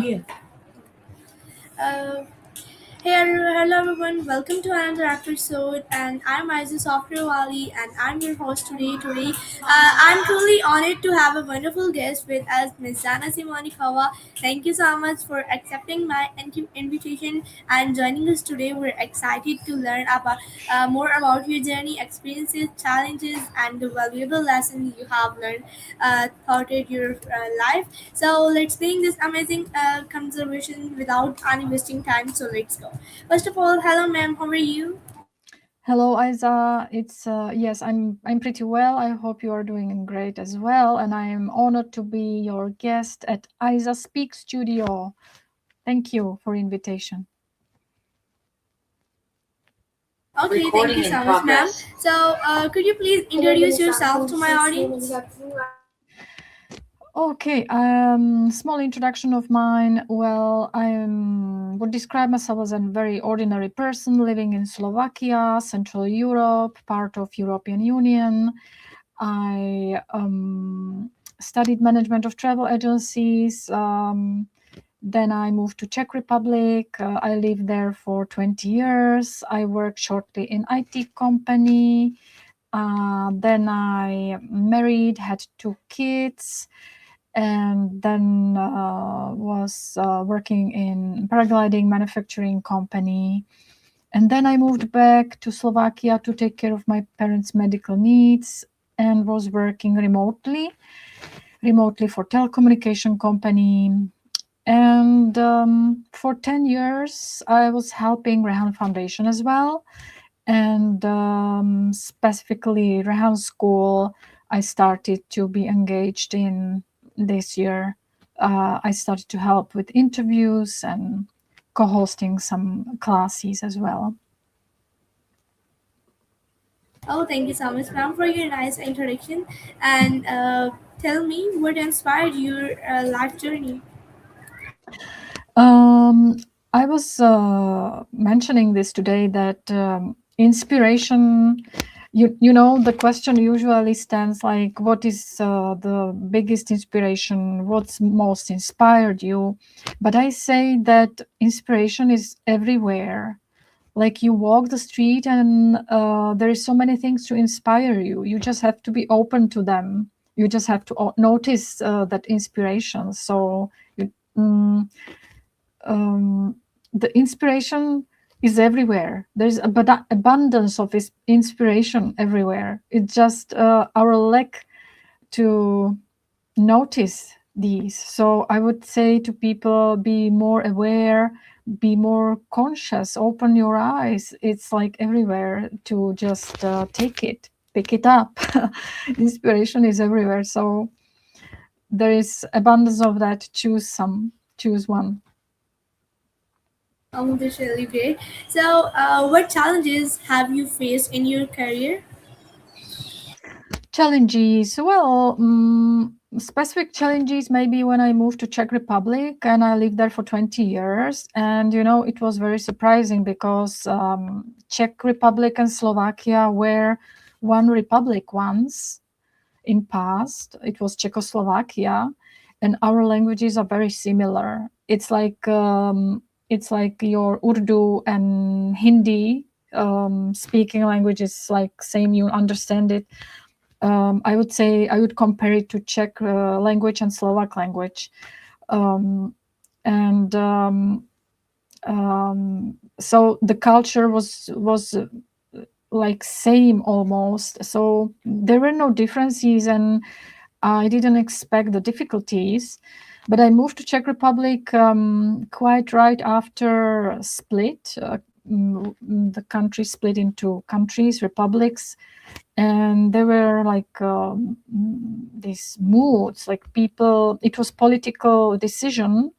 Uh, hello everyone, welcome to another episode. And I'm Isa Software Wali, and I'm your host today. I'm truly honored to have a wonderful guest with us, Ms. Jana SimoniKova. Thank you so much for accepting my invitation and joining us today. We're excited to learn about more about your journey, experiences, challenges, and the valuable lessons you have learned throughout your life. So let's bring this amazing conservation without any wasting time. So let's go. First of all, hello ma'am, how are you? Hello, Isa. It's yes, I'm pretty well. I hope you are doing great as well, and I am honored to be your guest at Isa Speak Studio. Thank you for invitation. Okay, thank you so much, ma'am. So, could you please introduce yourself to my audience? Okay, small introduction of mine. Well, I would describe myself as a very ordinary person living in Slovakia, Central Europe, part of European Union. I studied management of travel agencies. Then I moved to Czech Republic. I lived there for 20 years. I worked shortly in IT company. Then I married, had 2 kids, and then was working in paragliding manufacturing company. And then I moved back to Slovakia to take care of my parents' medical needs and was working remotely for telecommunication company. And for 10 years, I was helping Rehan Foundation as well. And specifically Rehan School, I started to be engaged in this year. I started to help with interviews and co-hosting some classes as well. Oh, thank you so much, ma'am, for your nice introduction. And tell me what inspired your life journey. Um, I was mentioning this today that inspiration, you know, the question usually stands like, what is the biggest inspiration? What's most inspired you? But I say that inspiration is everywhere. Like you walk the street and there is so many things to inspire you. You just have to be open to them. You just have to notice that inspiration. So you, um, the inspiration is everywhere. There's abundance of inspiration everywhere. It's just our lack to notice these. So I would say to people, be more aware, be more conscious, open your eyes. It's like everywhere to just take it, pick it up. Inspiration is everywhere. So there is abundance of that. Choose one. Oh, that's really great. So, what challenges have you faced in your career? Challenges. Well, specific challenges maybe when I moved to Czech Republic and I lived there for 20 years. And, you know, it was very surprising because Czech Republic and Slovakia were one republic once in past. It was Czechoslovakia, and our languages are very similar. It's like your Urdu and Hindi speaking language is like same. You understand it. I would say I would compare it to Czech language and Slovak language, um, and so the culture was like same almost. So there were no differences, and I didn't expect the difficulties. But I moved to Czech Republic quite right after split. The country split into countries, republics, and there were like these moods, like people. It was political decision,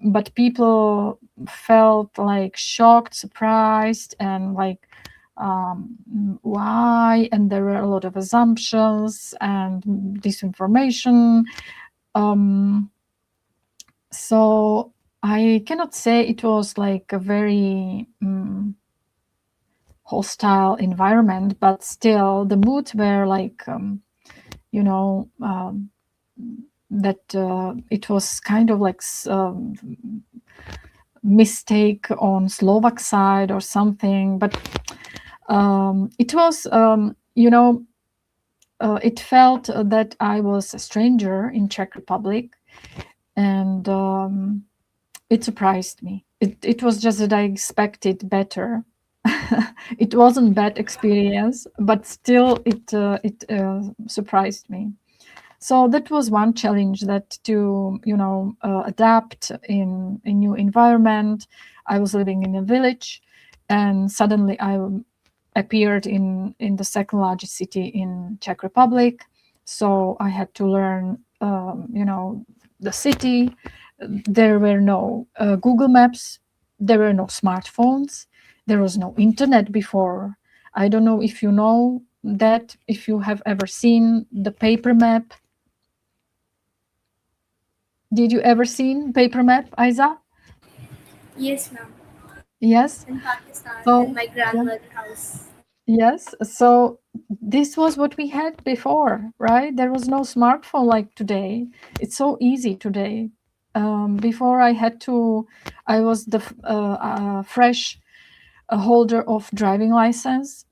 but people felt like shocked, surprised, and like why? And there were a lot of assumptions and disinformation. Um, so I cannot say it was like a very hostile environment, but still the moods were like, you know, that it was kind of like mistake on Slovak side or something. But it was, it felt that I was a stranger in Czech Republic, and it surprised me. It was just that I expected better. It wasn't bad experience, but still it surprised me. So that was one challenge, that to adapt in a new environment. I was living in a village, and suddenly I appeared in the second largest city in Czech Republic. So I had to learn, the city. There were no Google Maps. There were no smartphones. There was no internet before. I don't know if you know that, if you have ever seen the paper map. Did you ever seen paper map, Isa? Yes, ma'am. Yes. In Pakistan, in So my yeah. grandmother's house. Yes. So this was what we had before, right? There was no smartphone like today. It's so easy today. Before I was the fresh holder of driving license.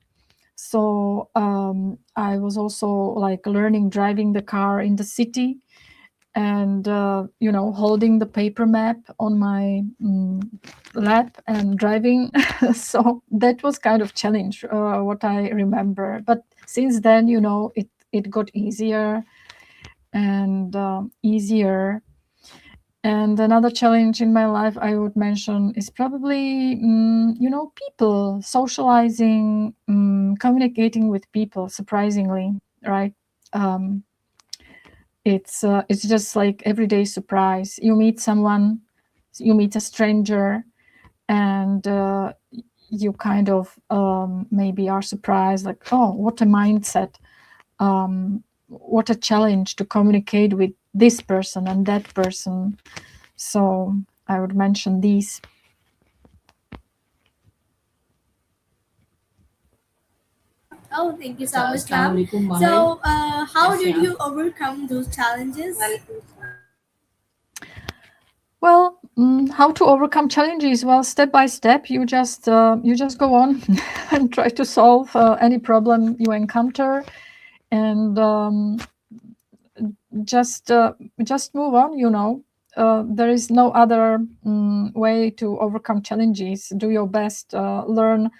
So I was also like learning driving the car in the city, and holding the paper map on my lap and driving. So that was kind of challenge, what I remember. But since then, it got easier and easier. And another challenge in my life I would mention is probably people, socializing, communicating with people, surprisingly, right? um, it's just like everyday surprise. You meet someone, you meet a stranger, and you kind of maybe are surprised, like, oh, what a mindset, what a challenge to communicate with this person and that person. So I would mention these. Oh, thank you so much, ma'am. So, how did you overcome those challenges? Well, how to overcome challenges? Well, step by step, you just go on and try to solve any problem you encounter, and just move on. There is no other way to overcome challenges. Do your best, learn,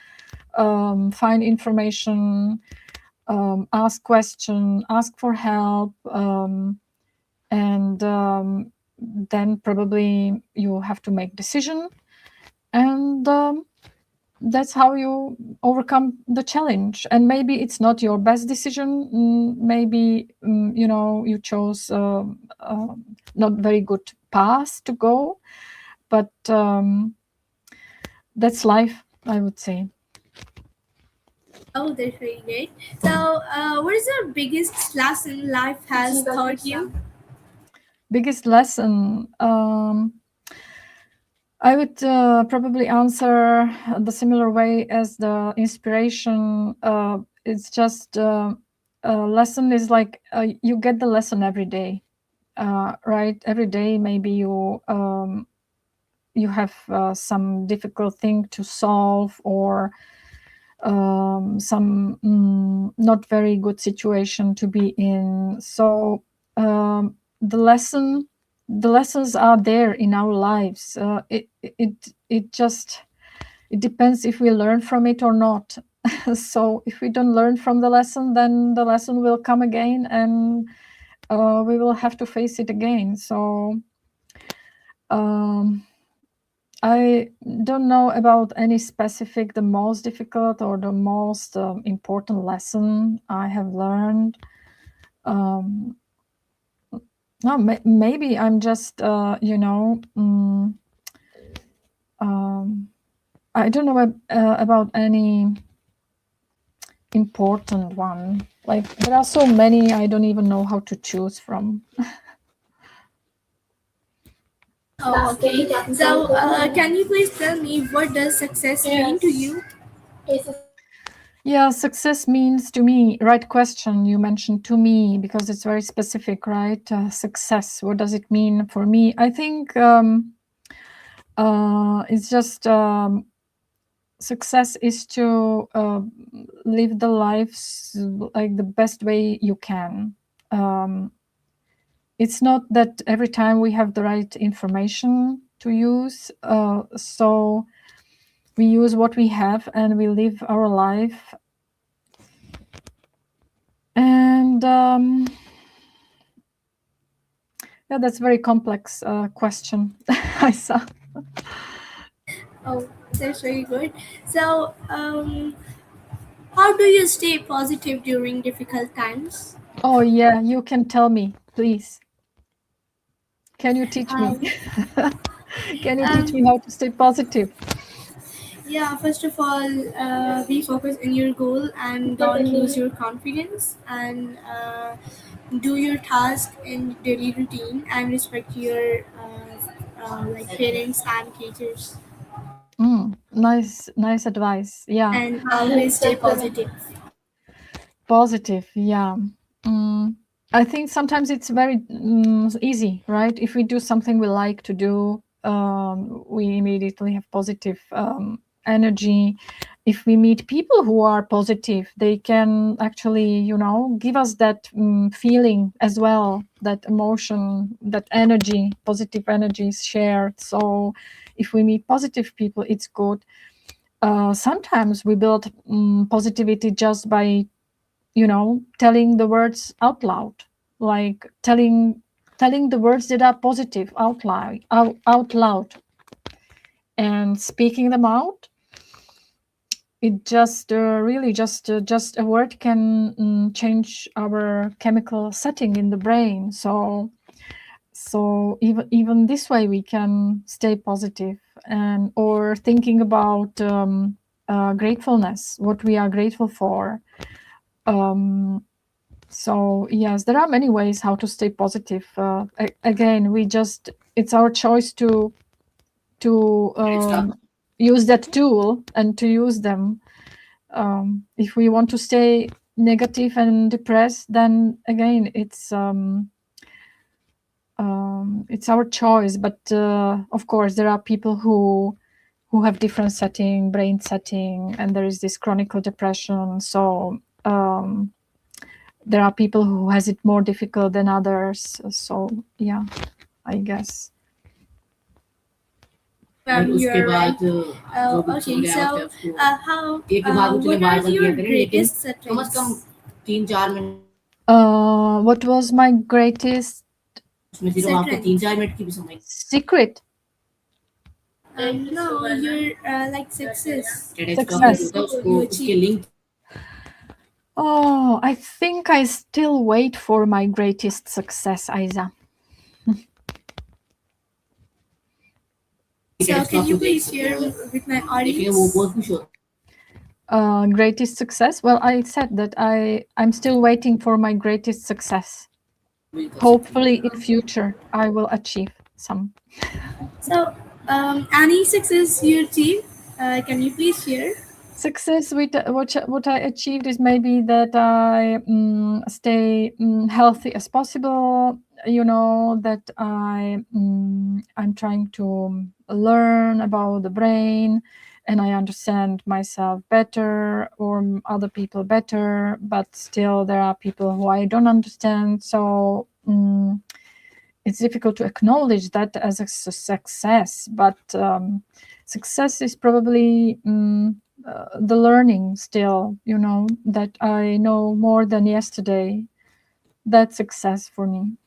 find information, ask question, ask for help, and then probably you have to make decision, and that's how you overcome the challenge. And maybe it's not your best decision. Maybe you chose not very good path to go, but that's life, I would say. Oh, that's really great. So, what is the biggest lesson life has taught you? Biggest lesson, I would probably answer the similar way as the inspiration. It's just a lesson is like, you get the lesson every day, right? Every day, maybe you have some difficult thing to solve, or some not very good situation to be in. So the lessons are there in our lives. It just, it depends if we learn from it or not. So if we don't learn from the lesson, then the lesson will come again, and we will have to face it again. So I don't know about any specific, the most difficult or the most important lesson I have learned. No, maybe I'm just, I don't know about any important one. Like, there are so many, I don't even know how to choose from. Oh, okay. So, can you please tell me what does success mean to you? Yeah, success means to me, right question you mentioned to me, because it's very specific, right? Success, what does it mean for me? I think it's just success is to live the lives like the best way you can. It's not that every time we have the right information to use, so we use what we have and we live our life. And yeah, that's a very complex question, Isa. Oh, that's very good. So, how do you stay positive during difficult times? Oh yeah, you can tell me, please. Can you teach me? Um, Can you teach um, me how to stay positive? yeah, first of all, be focused in your goal and don't lose your confidence, and do your task in daily routine and respect your like parents and teachers, Nice advice. Yeah, and always stay positive. positive. Yeah. Mm, I think sometimes it's very easy, right? If we do something we like to do, we immediately have positive energy. If we meet people who are positive, they can actually, give us that feeling as well, that emotion, that energy, positive energy is shared. So if we meet positive people, it's good. Sometimes we build positivity just by telling the words out loud, like telling the words that are positive out loud, and speaking them out. It just really just a word can change our chemical setting in the brain. So even this way we can stay positive, and or thinking about gratefulness, what we are grateful for. So yes, there are many ways how to stay positive. Again, it's our choice to use that tool and to use them. If we want to stay negative and depressed, then again it's our choice. But of course, there are people who have different brain setting, and there is this chronic depression. So there are people who has it more difficult than others. So yeah, I guess. You're right. Okay, so how what are your greatest strengths? What was my greatest Strengths. secret? No, your like success. Success. You achieve. Oh, I think I still wait for my greatest success, Isa. So can you please share with my audience? Greatest success? Well, I said that I'm still waiting for my greatest success. Hopefully, in future, I will achieve some. So any success you achieve, can you please share? Success with what I achieved is maybe that I stay healthy as possible. That I'm trying to learn about the brain, and I understand myself better or other people better. But still, there are people who I don't understand. So it's difficult to acknowledge that as a success. But success is probably the learning still, that I know more than yesterday. That's success for me.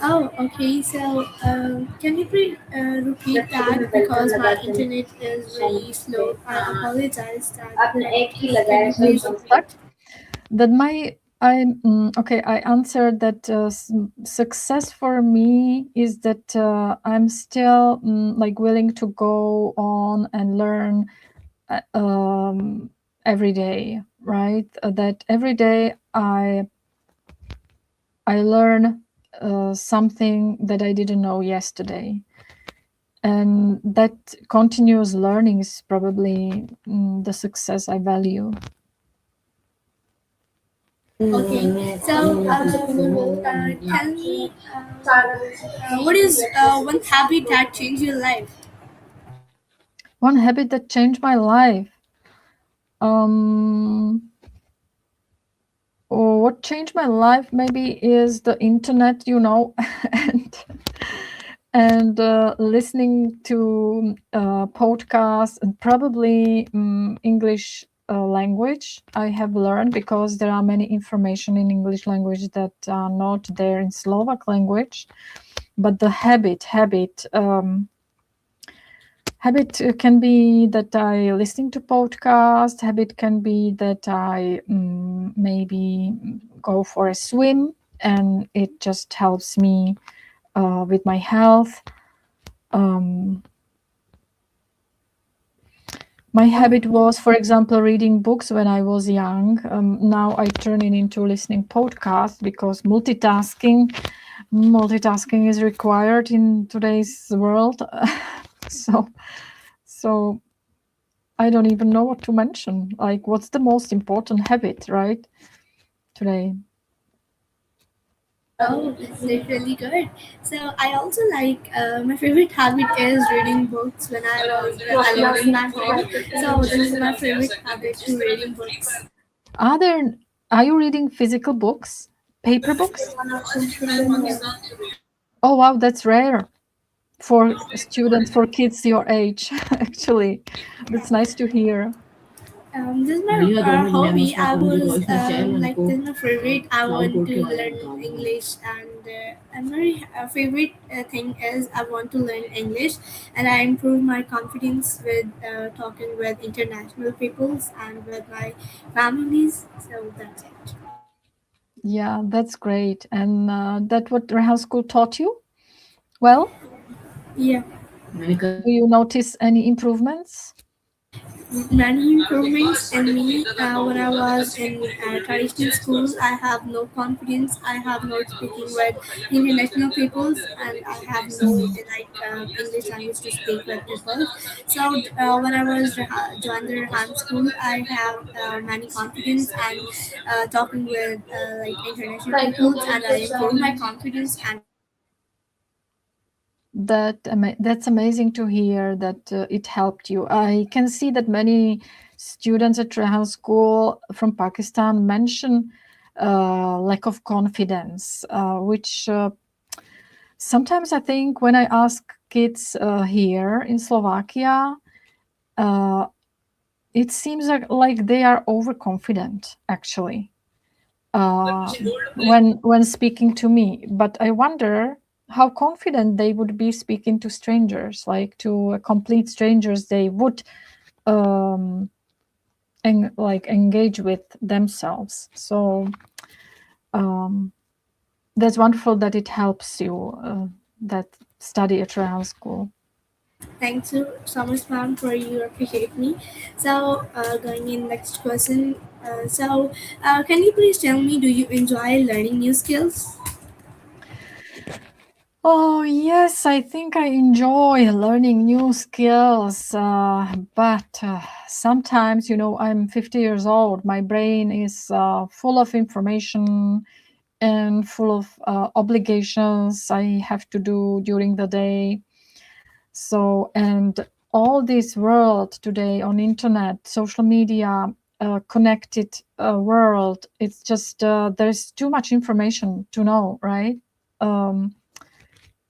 Oh, okay. So can you repeat that because my internet is very slow. I apologize. That can you please repeat? Stuck. That my I Okay, I answered that success for me is that I'm still like willing to go on and learn every day, right? That every day I learn something that I didn't know yesterday. and that continuous learning is probably the success I value. Okay, so tell me, what is one habit that changed your life? One habit that changed my life. What changed my life maybe is the internet, and listening to podcasts and probably English language I have learned, because there are many information in English language that are not there in Slovak language. But the habit can be that I listen to podcast. Habit can be that I maybe go for a swim, and it just helps me with my health. My habit was, for example, reading books when I was young. Now I turn it into listening podcasts, because multitasking is required in today's world. so so I don't even know what to mention. Like, what's the most important habit, right? Today. Oh, that's really good. So I also like my favorite habit is reading books when I was alone in my home. So this is my favorite habit to reading books. Are there are you reading physical books? Paper books? Oh wow, that's rare for students, for kids your age, actually. That's nice to hear. This is my hobby. I was like this is my favorite. I want to learn English, and my favorite thing is I want to learn English, and I improve my confidence with talking with international peoples and with my families. So that's it. Yeah, that's great. And that what Rehan School taught you? Well, Yeah. do you notice any improvements? Many improvements in me when I was in traditional schools. I have no confidence. I have not speaking with international peoples, and I have no English language to speak with people. So when I was joined the hand school, I have many confidence and talking with international peoples, and I improve my confidence and That's amazing to hear that it helped you. I can see that many students at Rehan School from Pakistan mention lack of confidence, which sometimes I think when I ask kids here in Slovakia, uh, it seems like they are overconfident, actually, when speaking to me. But I wonder how confident they would be speaking to strangers, like to complete strangers. They would engage with themselves. So that's wonderful that it helps you that study at Real School. thank you so much, ma'am, for you appreciate me. So, going in next question. Can you please tell me, do you enjoy learning new skills? Oh, yes, I think I enjoy learning new skills, but sometimes, I'm 50 years old. My brain is full of information and full of obligations I have to do during the day. So, and all this world today on internet, social media, connected world, it's just there's too much information to know, right?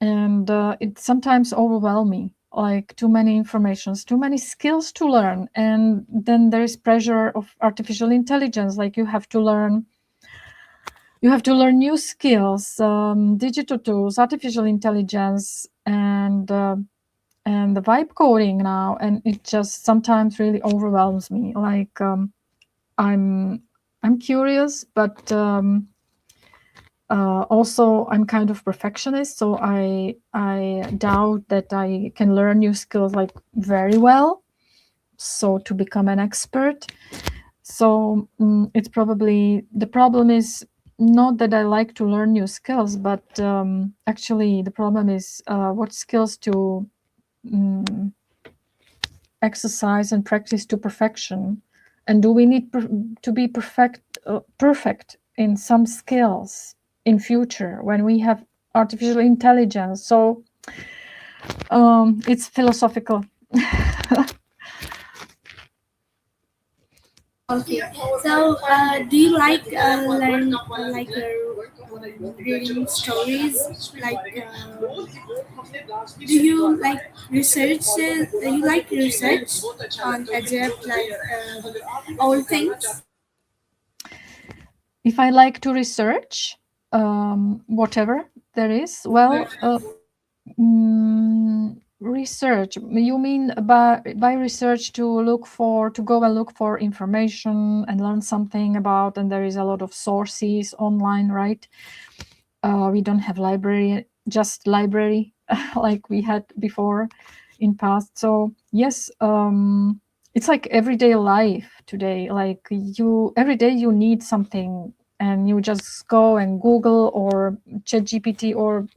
And it sometimes overwhelms me, like too many informations, too many skills to learn. And then there is pressure of artificial intelligence, like you have to learn new skills, digital tools, artificial intelligence, and the vibe coding now, and it just sometimes really overwhelms me. Like I'm curious, but also I'm kind of perfectionist, so I doubt that I can learn new skills like very well, so to become an expert. So it's probably the problem is not that I like to learn new skills, but actually the problem is what skills mm, exercise and practice to perfection? And do we need to be perfect in some skills in future when we have artificial intelligence? So it's philosophical. Okay, so do you like learn reading stories? Do you like research? You like research on Egypt, old things? If I like to research whatever there is, well, research. You mean by research to go and look for information and learn something about, and there is a lot of sources online, right? We don't have just library like we had before in past. So yes, it's like everyday life today. Like you every day you need something, and you just go and Google or chat GPT or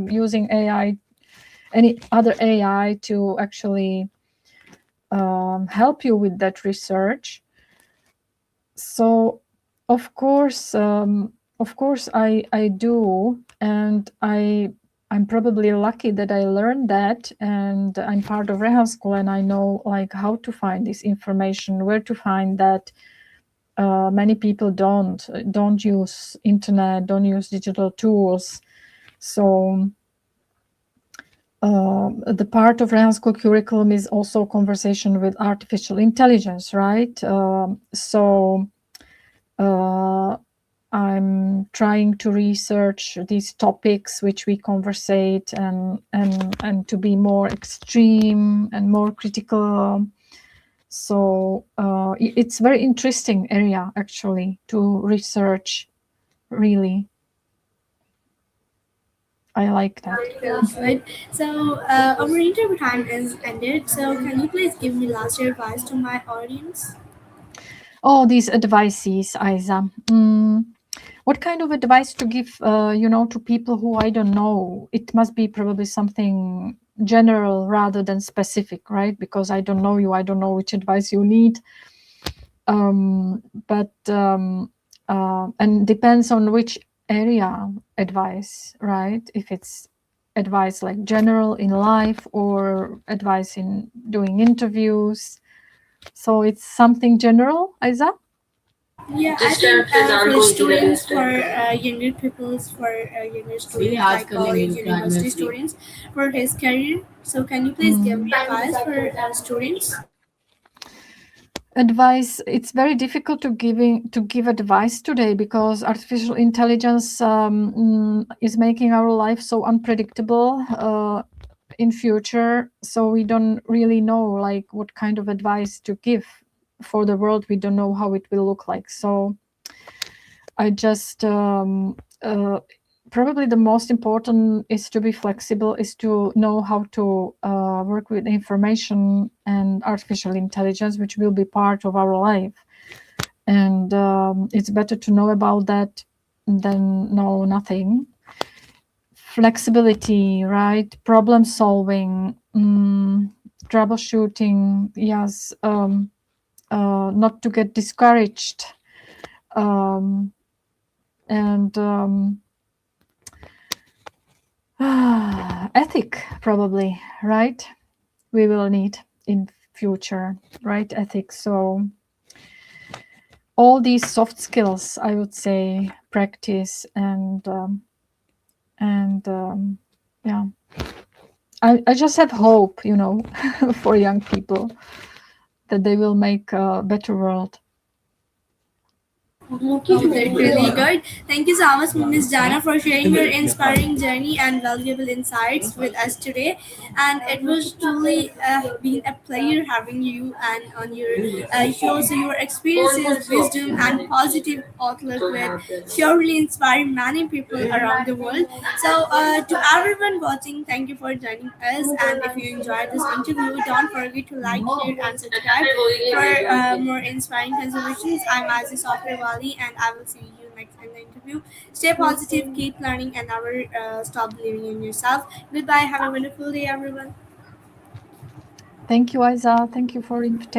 using AI, any other AI to actually help you with that research. So of course I do, and I'm probably lucky that I learned that, and I'm part of Rehan School, and I know like how to find this information, where to find that. Many people don't use internet, don't use digital tools. So the part of Rehan School curriculum is also conversation with artificial intelligence, right? So I'm trying to research these topics which we conversate, and to be more extreme and more critical. So it's very interesting area actually to research. Really, I like that. Good. So our interview time is ended. So can you please give me last advice to my audience? Oh, these advices, Isa. What kind of advice to give, to people who I don't know? It must be probably something general rather than specific, right? Because I don't know you, I don't know which advice you need. And depends on which area advice, right? If it's advice like general in life or advice in doing interviews. So it's something general, Isa? Yeah, I think for students, for younger peoples, for younger students like college, university students, for his career. So can you please give me advice for students? Advice, it's very difficult to give advice today because artificial intelligence is making our life so unpredictable in future, so we don't really know like what kind of advice to give for the world. We don't know how it will look like. So I just probably the most important is to be flexible, is to know how to work with information and artificial intelligence, which will be part of our life. And it's better to know about that than know nothing. Flexibility, right? Problem solving, troubleshooting, yes. Not to get discouraged. And ethic, probably, right? We will need in future, right? Ethics. So all these soft skills, I would say, practice and yeah. I just have hope, for young people that they will make a better world. Oh, that's really good. Thank you so much, Ms. Jana, for sharing your inspiring journey and valuable insights with us today. And it was truly been a pleasure having you and on your show. So your experiences, wisdom, and positive outlook will surely inspire many people around the world. So to everyone watching, thank you for joining us. And if you enjoyed this interview, don't forget to like, share, and subscribe for more inspiring conversations. I'm Aziz Software Wali, and I will see you next in the interview. Stay positive, keep learning, and never stop believing in yourself. Goodbye. Have a wonderful day, everyone. Thank you, Isa. Thank you for invitation.